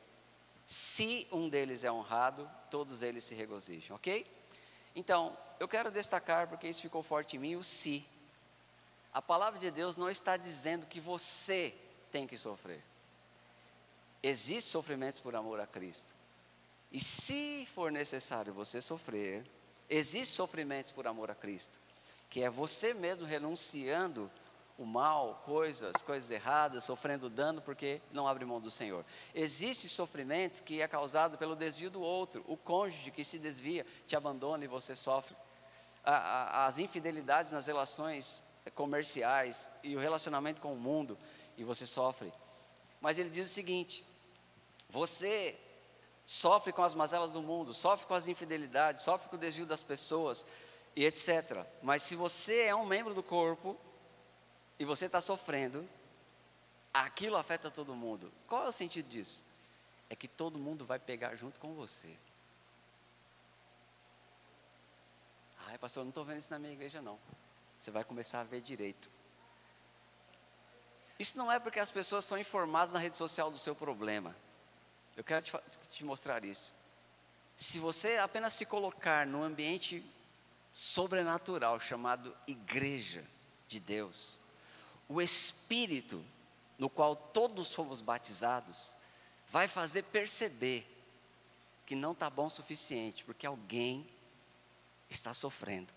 Se um deles é honrado, todos eles se regozijam, ok? Então, eu quero destacar, porque isso ficou forte em mim, o se. A palavra de Deus não está dizendo que você tem que sofrer. Existem sofrimentos por amor a Cristo. E se for necessário você sofrer, existem sofrimentos por amor a Cristo, que é você mesmo renunciando o mal, coisas erradas, sofrendo dano porque não abre mão do Senhor. Existem sofrimentos que é causado pelo desvio do outro, o cônjuge que se desvia, te abandona e você sofre. As infidelidades nas relações comerciais e o relacionamento com o mundo, e você sofre. Mas ele diz o seguinte: você sofre com as mazelas do mundo, sofre com as infidelidades, sofre com o desvio das pessoas, e etc. Mas se você é um membro do corpo, e você está sofrendo, aquilo afeta todo mundo. Qual é o sentido disso? É que todo mundo vai pegar junto com você. Ai, pastor, eu não estou vendo isso na minha igreja não. Você vai começar a ver direito. Isso não é porque as pessoas são informadas na rede social do seu problema. Eu quero te mostrar isso. Se você apenas se colocar num ambiente sobrenatural chamado igreja de Deus, o Espírito no qual todos fomos batizados vai fazer perceber que não está bom o suficiente, porque alguém está sofrendo.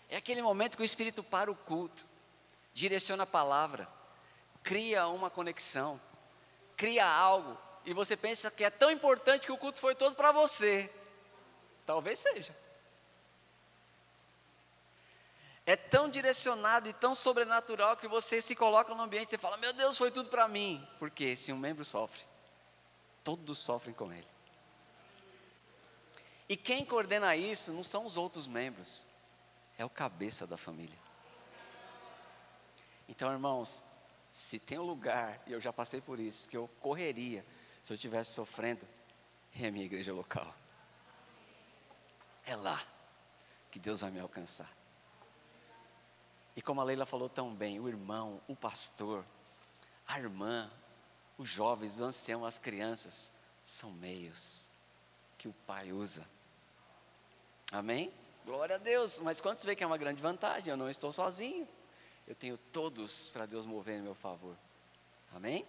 É aquele momento que o Espírito para o culto, direciona a palavra, cria uma conexão, cria algo, e você pensa que é tão importante que o culto foi todo para você. Talvez seja. É tão direcionado e tão sobrenatural que você se coloca no ambiente e fala: meu Deus, foi tudo para mim. Porque se um membro sofre, todos sofrem com ele. E quem coordena isso não são os outros membros, é o cabeça da família. Então, irmãos, se tem um lugar, e eu já passei por isso, que eu correria se eu estivesse sofrendo, é a minha igreja local. É lá que Deus vai me alcançar. E como a Leila falou tão bem, o irmão, o pastor, a irmã, os jovens, o ancião, as crianças, são meios que o Pai usa. Amém? Glória a Deus. Mas quando você vê que é uma grande vantagem, eu não estou sozinho. Eu tenho todos para Deus mover em meu favor. Amém?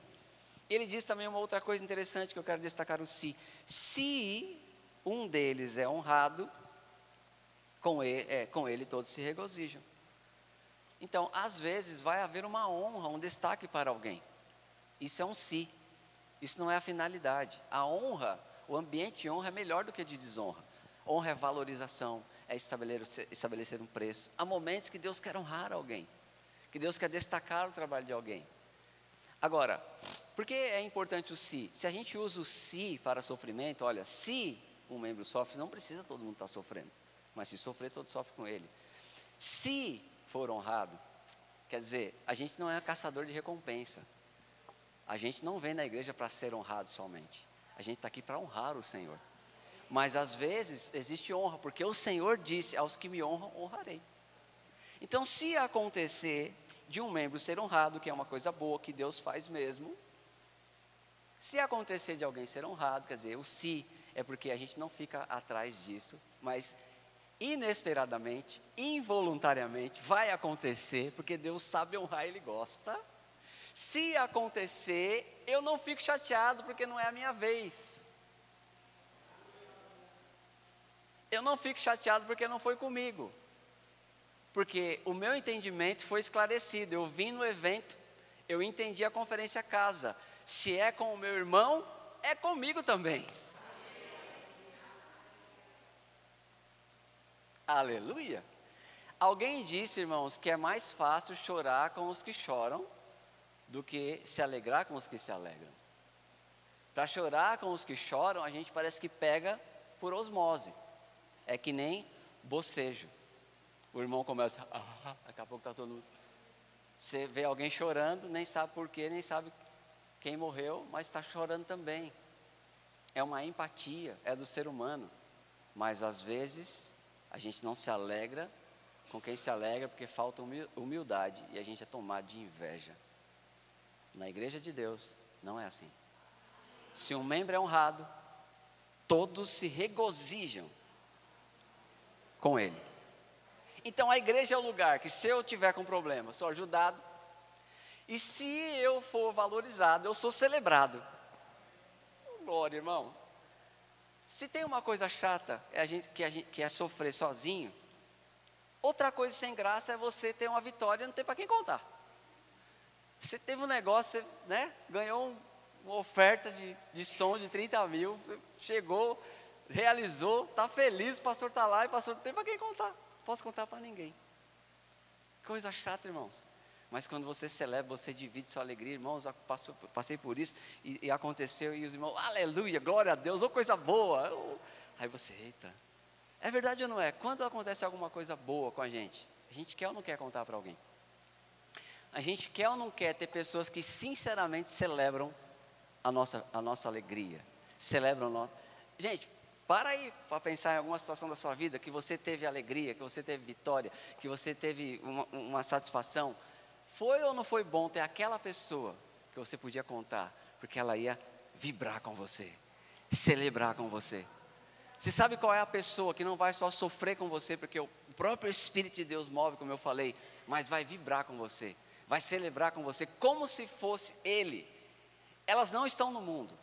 Ele diz também uma outra coisa interessante que eu quero destacar: o se. Se um deles é honrado, com ele todos se regozijam. Então, às vezes, vai haver uma honra, um destaque para alguém. Isso é um si. Isso não é a finalidade. A honra, o ambiente de honra é melhor do que de desonra. Honra é valorização, é estabelecer um preço. Há momentos que Deus quer honrar alguém, que Deus quer destacar o trabalho de alguém. Agora, por que é importante o si? Se a gente usa o si para sofrimento, olha, se um membro sofre, não precisa todo mundo estar sofrendo, mas se sofrer, todos sofrem com ele. Se for honrado, quer dizer, a gente não é caçador de recompensa. A gente não vem na igreja para ser honrado somente. A gente está aqui para honrar o Senhor. Mas às vezes existe honra, porque o Senhor disse, aos que me honram, honrarei. Então, se acontecer de um membro ser honrado, que é uma coisa boa, que Deus faz mesmo, se acontecer de alguém ser honrado, quer dizer, o se é porque a gente não fica atrás disso, mas inesperadamente, involuntariamente, vai acontecer, porque Deus sabe honrar, Ele gosta. Se acontecer, eu não fico chateado, porque não é a minha vez. Eu não fico chateado porque não foi comigo. Porque o meu entendimento foi esclarecido. Eu vim no evento, eu entendi a conferência casa. Se é com o meu irmão, é comigo também. Aleluia. Alguém disse, irmãos, que é mais fácil chorar com os que choram do que se alegrar com os que se alegram. Para chorar com os que choram, a gente parece que pega por osmose. É que nem bocejo. O irmão começa, daqui a pouco está todo mundo. Você vê alguém chorando, nem sabe porquê, nem sabe quem morreu, mas está chorando também. É uma empatia, é do ser humano. Mas às vezes, a gente não se alegra com quem se alegra, porque falta humildade, e a gente é tomado de inveja. Na igreja de Deus, não é assim. Se um membro é honrado, todos se regozijam com ele. Então a igreja é o lugar que, se eu tiver com problema, sou ajudado, e se eu for valorizado, eu sou celebrado. Glória, irmão. Se tem uma coisa chata, que é sofrer sozinho, outra coisa sem graça é você ter uma vitória e não ter para quem contar. Você teve um negócio, você, ganhou uma oferta de som de 30 mil, você chegou, realizou, está feliz, o pastor está lá e o pastor não tem para quem contar. Posso contar para ninguém. Coisa chata, irmãos. Mas quando você celebra, você divide sua alegria, irmãos, passei por isso e aconteceu, e os irmãos, aleluia, glória a Deus, coisa boa. Aí você, eita, é verdade ou não é? Quando acontece alguma coisa boa com a gente quer ou não quer contar para alguém? A gente quer ou não quer ter pessoas que sinceramente celebram a nossa alegria, celebram Gente, para aí para pensar em alguma situação da sua vida que você teve alegria, que você teve vitória, que você teve uma satisfação. Foi ou não foi bom ter aquela pessoa que você podia contar, porque ela ia vibrar com você, celebrar com você. Você sabe qual é a pessoa que não vai só sofrer com você, porque o próprio Espírito de Deus move, como eu falei, mas vai vibrar com você, vai celebrar com você, como se fosse Ele. Elas não estão no mundo,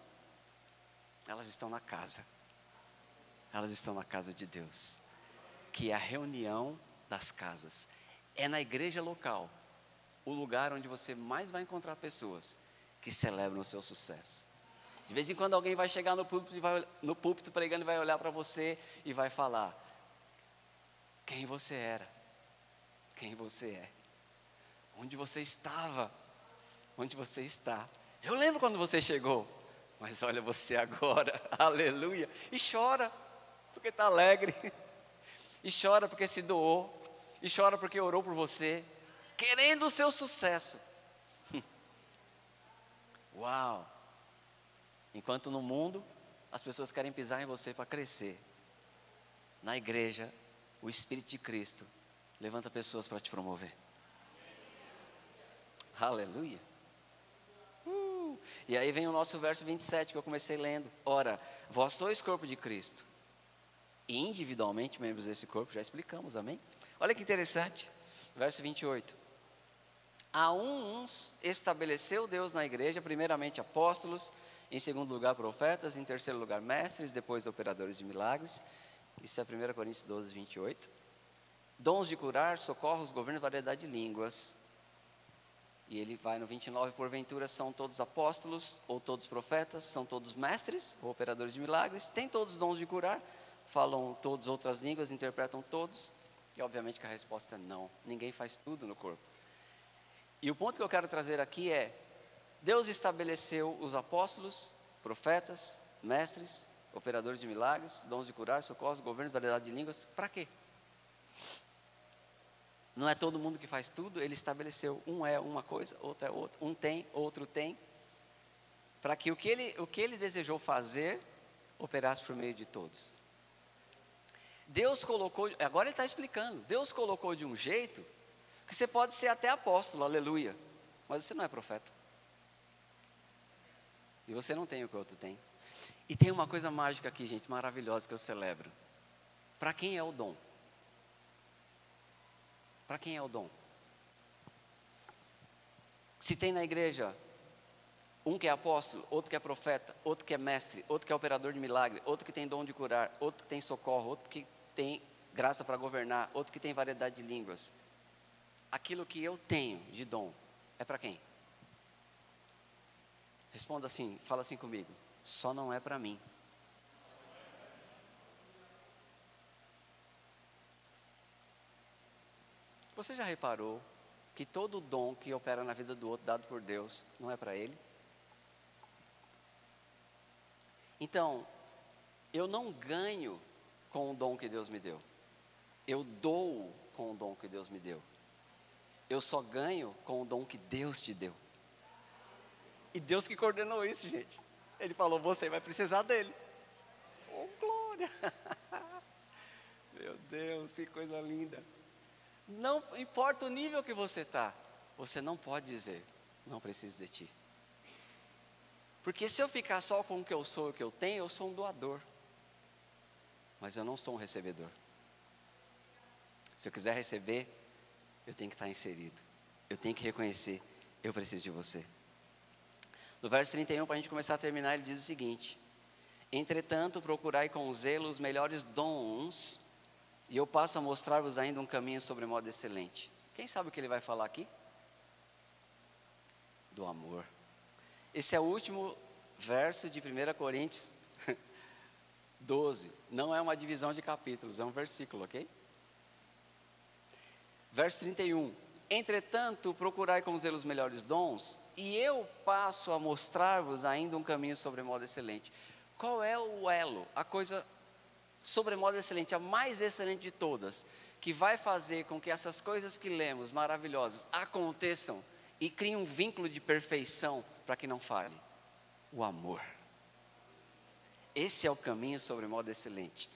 elas estão na casa. Elas estão na casa de Deus, que é a reunião das casas. É na igreja local, o lugar onde você mais vai encontrar pessoas que celebram o seu sucesso. De vez em quando alguém vai chegar no púlpito pregando e vai olhar para você e vai falar: quem você era, quem você é, onde você estava, onde você está. Eu lembro quando você chegou, mas olha você agora, aleluia, e chora, porque está alegre, e chora porque se doou, e chora porque orou por você, querendo o seu sucesso. Uau! Enquanto no mundo, as pessoas querem pisar em você para crescer. Na igreja, o Espírito de Cristo levanta pessoas para te promover. Aleluia! E aí vem o nosso verso 27 que eu comecei lendo. Ora, vós sois corpo de Cristo, e individualmente membros desse corpo, já explicamos, amém? Olha que interessante, verso 28. A uns estabeleceu Deus na igreja, primeiramente apóstolos, em segundo lugar profetas, em terceiro lugar mestres, depois operadores de milagres. Isso é 1 Coríntios 12, 28. dons de curar, socorros, governo, variedade de línguas. E ele vai no 29, porventura são todos apóstolos, ou todos profetas, são todos mestres, ou operadores de milagres, têm todos dons de curar, falam todos outras línguas, interpretam todos. E obviamente que a resposta é não, ninguém faz tudo no corpo. E o ponto que eu quero trazer aqui é, Deus estabeleceu os apóstolos, profetas, mestres, operadores de milagres, dons de curar, socorros, governos, variedade de línguas, para quê? Não é todo mundo que faz tudo, ele estabeleceu, um é uma coisa, outro é outra, um tem, outro tem, para que o que ele desejou fazer, operasse por meio de todos. Deus colocou, agora ele está explicando, Deus colocou de um jeito, que você pode ser até apóstolo, aleluia, mas você não é profeta. E você não tem o que o outro tem. E tem uma coisa mágica aqui, gente, maravilhosa que eu celebro. Para quem é o dom? Para quem é o dom? Se tem na igreja um que é apóstolo, outro que é profeta, outro que é mestre, outro que é operador de milagre, outro que tem dom de curar, outro que tem socorro, outro que tem graça para governar, outro que tem variedade de línguas. Aquilo que eu tenho de dom é para quem? Responda assim, fala assim comigo. Só não é para mim. Você já reparou que todo dom que opera na vida do outro, dado por Deus, não é para ele? Então, eu não ganho com o dom que Deus me deu. Eu dou com o dom que Deus me deu. Eu só ganho com o dom que Deus te deu. E Deus que coordenou isso, gente. Ele falou, você vai precisar dele. Oh, glória! Meu Deus, que coisa linda. Não importa o nível que você está, você não pode dizer, não preciso de ti. Porque se eu ficar só com o que eu sou e o que eu tenho, eu sou um doador. Mas eu não sou um recebedor. Se eu quiser receber, eu tenho que estar inserido. Eu tenho que reconhecer, eu preciso de você. No verso 31, para a gente começar a terminar, ele diz o seguinte: entretanto, procurai com zelo os melhores dons, e eu passo a mostrar-vos ainda um caminho sobre modo excelente. Quem sabe o que ele vai falar aqui? Do amor. Esse é o último verso de 1 Coríntios 12. Não é uma divisão de capítulos, é um versículo, ok? Verso 31. Entretanto, procurai com zelo os melhores dons, e eu passo a mostrar-vos ainda um caminho sobre modo excelente. Qual é o elo, a coisa sobre modo excelente, a mais excelente de todas, que vai fazer com que essas coisas que lemos, maravilhosas, aconteçam e criem um vínculo de perfeição para que não falhe? O amor. Esse é o caminho sobre modo excelente.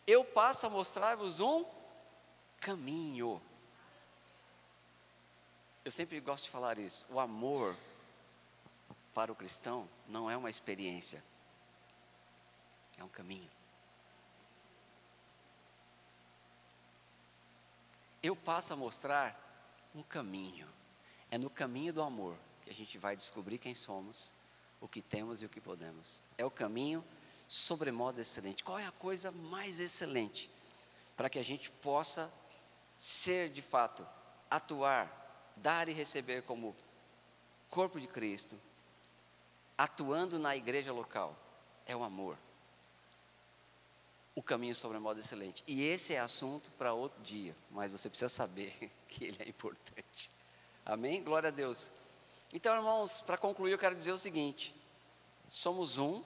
Eu passo a mostrar-vos um caminho. Eu sempre gosto de falar isso. O amor para o cristão não é uma experiência, é um caminho. Eu passo a mostrar um caminho. É no caminho do amor que a gente vai descobrir quem somos, o que temos e o que podemos. É o caminho sobremodo excelente. Qual é a coisa mais excelente para que a gente possa ser de fato, atuar, dar e receber como corpo de Cristo, atuando na igreja local? É o amor. O caminho sobre modo excelente. E esse é assunto para outro dia, mas você precisa saber que ele é importante. Amém? Glória a Deus. Então, irmãos, para concluir, eu quero dizer o seguinte: somos um,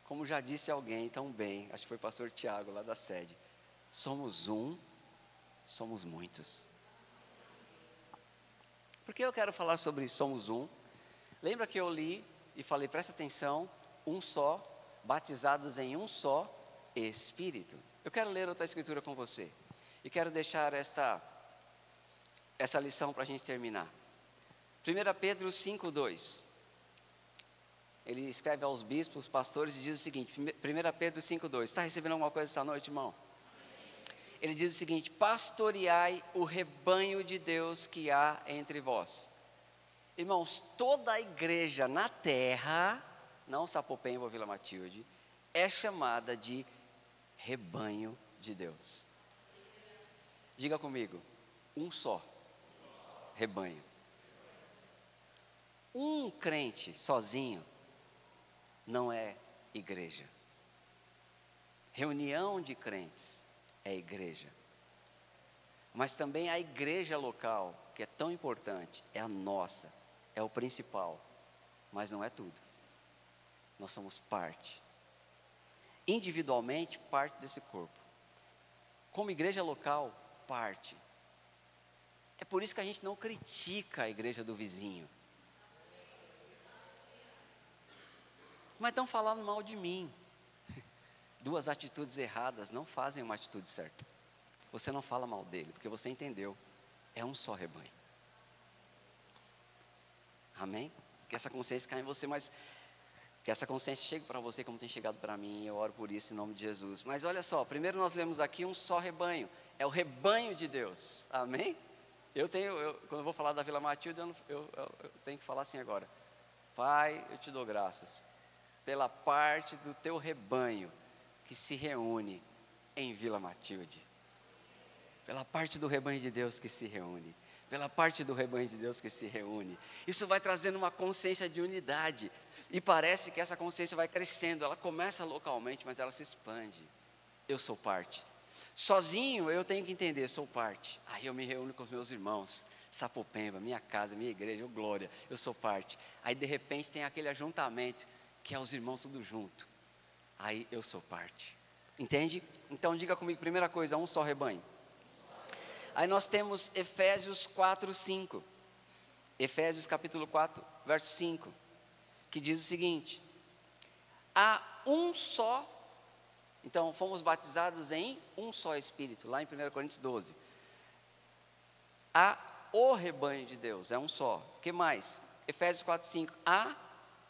como já disse alguém tão bem, acho que foi o pastor Tiago lá da sede. Somos um, somos muitos. Por que eu quero falar sobre somos um? Lembra que eu li e falei, presta atenção, um só, batizados em um só Espírito. Eu quero ler outra escritura com você. E quero deixar essa lição para a gente terminar. 1 Pedro 5,2. Ele escreve aos bispos, pastores e diz o seguinte, 1 Pedro 5,2. Está recebendo alguma coisa essa noite, irmão? Ele diz o seguinte: pastoreai o rebanho de Deus que há entre vós. Irmãos, toda a igreja na terra, não Sapopemba ou Vila Matilde, é chamada de rebanho de Deus. Diga comigo, um só rebanho. Um crente sozinho não é igreja. Reunião de crentes é igreja. Mas também a igreja local, que é tão importante, é a nossa, é o principal, mas não é tudo. Nós somos parte, individualmente, parte desse corpo. Como igreja local, parte. É por isso que a gente não critica a igreja do vizinho. Mas estão falando mal de mim. Duas atitudes erradas não fazem uma atitude certa. Você não fala mal dele, porque você entendeu. É um só rebanho. Amém? Que essa consciência caia em você, mas que essa consciência chegue para você como tem chegado para mim. Eu oro por isso em nome de Jesus. Mas olha só, primeiro nós lemos aqui um só rebanho. É o rebanho de Deus. Amém? Quando eu vou falar da Vila Matilde, eu tenho que falar assim agora. Pai, eu te dou graças pela parte do teu rebanho que se reúne em Vila Matilde. Pela parte do rebanho de Deus que se reúne. Pela parte do rebanho de Deus que se reúne. Isso vai trazendo uma consciência de unidade. E parece que essa consciência vai crescendo. Ela começa localmente, mas ela se expande. Eu sou parte. Sozinho eu tenho que entender, sou parte. Aí eu me reúno com os meus irmãos. Sapopemba, minha casa, minha igreja, glória. Eu sou parte. Aí de repente tem aquele ajuntamento, que é os irmãos tudo junto. Aí eu sou parte. Entende? Então diga comigo, primeira coisa, um só rebanho. Aí nós temos Efésios 4, 5. Efésios capítulo 4, verso 5. Que diz o seguinte: há um só. Então fomos batizados em um só Espírito. Lá em 1 Coríntios 12. Há o rebanho de Deus, é um só. O que mais? Efésios 4, 5. Há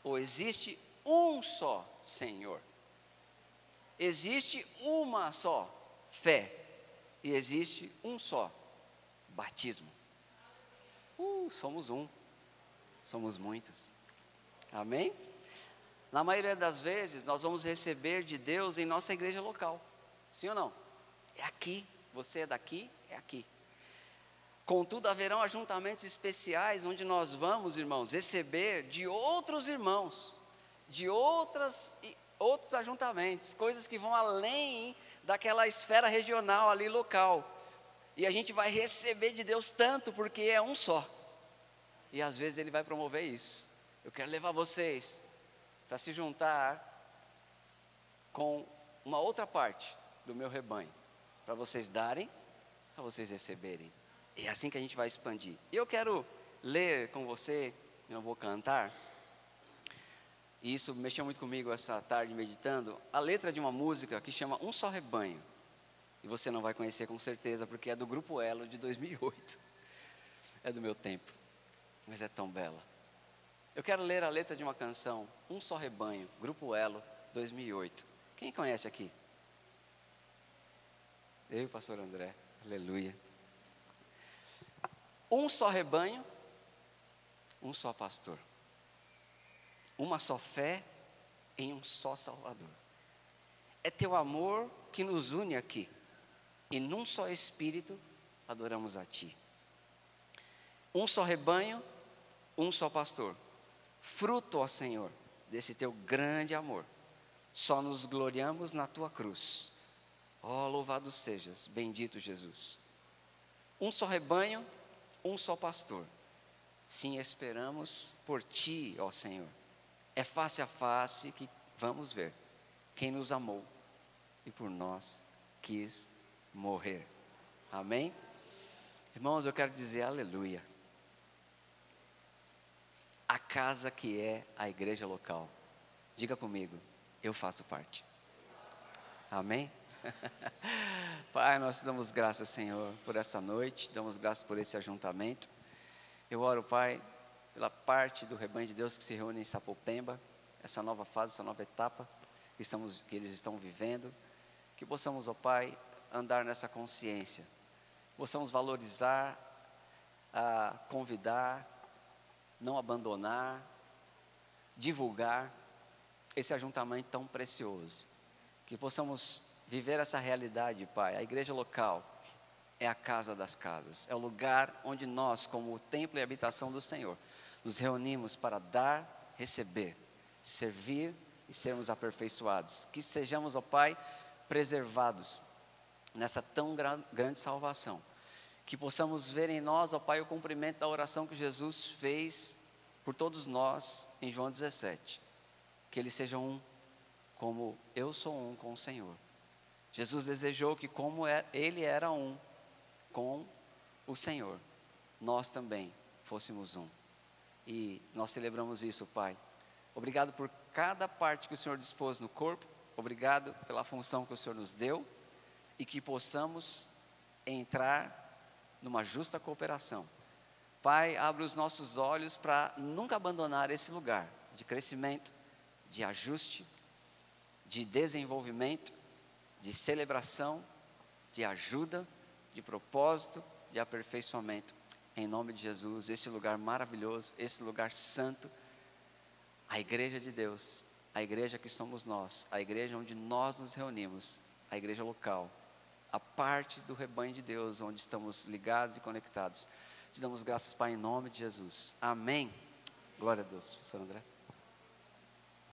ou existe um só Senhor. Existe uma só fé. E existe um só batismo. Somos um. Somos muitos. Amém? Na maioria das vezes, nós vamos receber de Deus em nossa igreja local. Sim ou não? É aqui. Você é daqui, é aqui. Contudo, haverão ajuntamentos especiais onde nós vamos, irmãos, receber de outros irmãos, de outros ajuntamentos, coisas que vão além daquela esfera regional ali local. E a gente vai receber de Deus tanto, porque é um só. E às vezes Ele vai promover isso. Eu quero levar vocês para se juntar com uma outra parte do meu rebanho, para vocês darem, para vocês receberem. É assim que a gente vai expandir. E eu quero ler com você, não vou cantar. E isso mexeu muito comigo essa tarde meditando. A letra de uma música que chama Um Só Rebanho. E você não vai conhecer com certeza, porque é do Grupo Elo de 2008. É do meu tempo, mas é tão bela. Eu quero ler a letra de uma canção, Um Só Rebanho, Grupo Elo, 2008. Quem conhece aqui? Eu e o pastor André, aleluia. Um só rebanho, um só pastor. Uma só fé em um só Salvador. É teu amor que nos une aqui. E num só Espírito adoramos a Ti. Um só rebanho, um só pastor. Fruto, ó Senhor, desse Teu grande amor. Só nos gloriamos na Tua cruz. Ó, louvado sejas, bendito Jesus. Um só rebanho, um só pastor. Sim, esperamos por Ti, ó Senhor. É face a face que vamos ver quem nos amou e por nós quis morrer. Amém? Irmãos, eu quero dizer aleluia. A casa que é a igreja local. Diga comigo, eu faço parte. Amém? Pai, nós te damos graças, Senhor, por essa noite. Damos graças por esse ajuntamento. Eu oro, Pai, pela parte do rebanho de Deus que se reúne em Sapopemba. Essa nova fase, essa nova etapa que eles estão vivendo. Que possamos, ó Pai, andar nessa consciência. Possamos valorizar, convidar, não abandonar, divulgar esse ajuntamento tão precioso. Que possamos viver essa realidade, Pai, a igreja local, é a casa das casas, é o lugar onde nós, como o templo e habitação do Senhor, nos reunimos para dar, receber, servir e sermos aperfeiçoados. Que sejamos, ó Pai, preservados nessa tão grande salvação. Que possamos ver em nós, ó Pai, o cumprimento da oração que Jesus fez por todos nós em João 17. Que eles sejam um, como eu sou um com o Senhor. Jesus desejou que como ele era um com o Senhor, nós também fôssemos um. E nós celebramos isso, Pai. Obrigado por cada parte que o Senhor dispôs no corpo. Obrigado pela função que o Senhor nos deu. E que possamos entrar numa justa cooperação. Pai, abre os nossos olhos para nunca abandonar esse lugar de crescimento, de ajuste, de desenvolvimento, de celebração, de ajuda, de propósito, de aperfeiçoamento. Em nome de Jesus, esse lugar maravilhoso, esse lugar santo, a igreja de Deus, a igreja que somos nós, a igreja onde nós nos reunimos, a igreja local, a parte do rebanho de Deus, onde estamos ligados e conectados. Te damos graças, Pai, em nome de Jesus. Amém. Glória a Deus, pastor André.